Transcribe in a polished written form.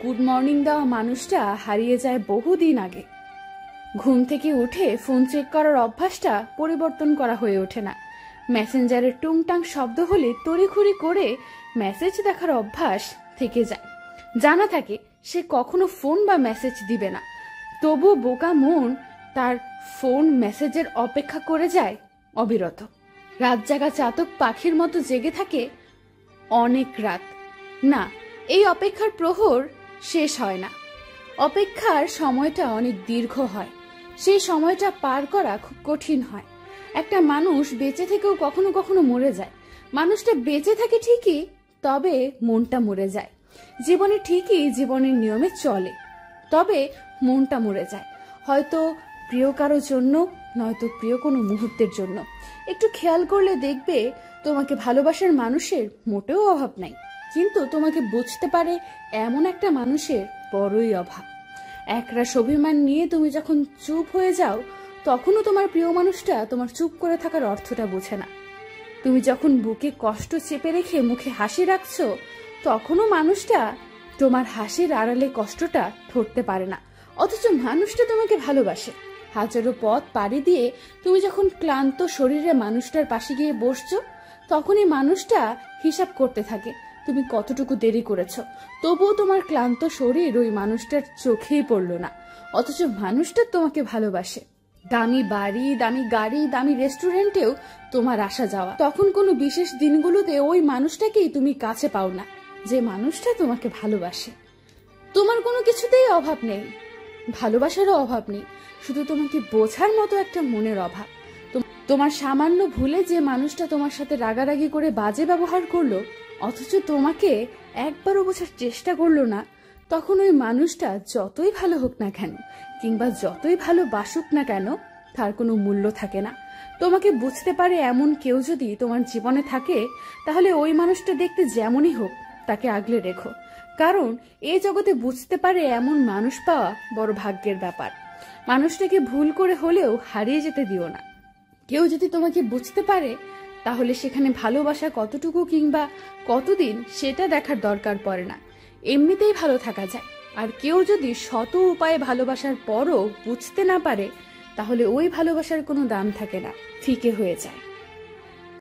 Good morning দেওয়া মানুষটা হারিয়ে যায় বহুদিন আগে। ঘুম থেকে উঠে ফোন চেক করার অভ্যাসটা পরিবর্তন করা হয়ে ওঠে না। মেসেঞ্জারের টুংটাং শব্দ হলে তড়িঘড়ি করে মেসেজ দেখার অভ্যাস থেকে যায়। জানা থাকে সে কখনো ফোন বা মেসেজ দিবে না, তবু বোকা মন তার ফোন মেসেজের অপেক্ষা করে যায় অবিরত। রাত জাগা চাতক পাখির মতো জেগে থাকে অনেক রাত। না, এই অপেক্ষার প্রহর শেষ হয় না। অপেক্ষার সময়টা অনেক দীর্ঘ হয়, সেই সময়টা পার করা খুব কঠিন হয়। একটা মানুষ বেঁচে থেকেও কখনো কখনো মরে যায়। মানুষটা বেঁচে থাকে ঠিকই, তবে মনটা মরে যায়। জীবনে ঠিকই জীবনের নিয়মে চলে, তবে মনটা মরে যায়। হয়তো প্রিয় কারোর জন্য, নয়তো প্রিয় কোনো মুহূর্তের জন্য। একটু খেয়াল করলে দেখবে তোমাকে ভালোবাসার মানুষের মোটেও অভাব নাই, কিন্তু তোমাকে বুঝতে পারে এমন একটা মানুষের বড়ই অভাব। একরাশ অভিমান নিয়ে তুমি যখন চুপ হয়ে যাও, তখনও তোমার প্রিয় মানুষটা তোমার চুপ করে থাকার অর্থটা বোঝে না। তুমি যখন বুকে কষ্ট চেপে রেখে মুখে হাসি রাখছো, তখনও মানুষটা তোমার হাসির আড়ালে কষ্টটা ধরতে পারে না। অথচ মানুষটা তোমাকে ভালোবাসে। হাজারো পথ পাড়ি দিয়ে তুমি যখন ক্লান্ত শরীরে মানুষটার পাশে গিয়ে বসছো, তখনই মানুষটা হিসাব করতে থাকে তুমি কতটুকু দেরি করেছ। তবুও তোমার ক্লান্ত শরীর ওই মানুষটার চোখেই পড়লো না। অথচ মানুষটা তোমাকে ভালোবাসে। দামি বাড়ি, দামি গাড়ি, দামি রেস্টুরেন্টেও তোমার আসা যাওয়া। তখন কোনো বিশেষ দিনগুলোতে ওই মানুষটাকেই তুমি কাছে পাও না, যে মানুষটা তোমাকে ভালোবাসে। তোমার কোনো কিছুতেই অভাব নেই, ভালোবাসারও অভাব নেই, শুধু তোমাকে বোঝার মতো একটা মনের অভাব। তোমার সামান্য ভুলে যে মানুষটা তোমার সাথে রাগারাগি করে বাজে ব্যবহার করলো, অথচ তোমাকে একবারও বোঝার চেষ্টা করলো না, তখন ওই মানুষটা যতই ভালো হোক না কেন, কিংবা যতই ভালো বাসুক না কেন, তার কোনো মূল্য থাকে না। তোমাকে বুঝতে পারে এমন কেউ যদি তোমার জীবনে থাকে, তাহলে ওই মানুষটা দেখতে যেমনই হোক তাকে আগলে রেখো। কারণ এই জগতে বুঝতে পারে এমন মানুষ পাওয়া বড় ভাগ্যের ব্যাপার। মানুষটাকে ভুল করে হলেও হারিয়ে যেতে দিও না। কেউ যদি তোমাকে বুঝতে পারে, তাহলে সেখানে ভালোবাসা কতটুকু কিংবা কতদিন সেটা দেখার দরকার পড়ে না, এমনিতেই ভালো থাকা যায়। আর কেউ যদি শত উপায়ে ভালোবাসার পরও বুঝতে না পারে, তাহলে ওই ভালোবাসার কোনো দাম থাকে না, ফিকে হয়ে যায়।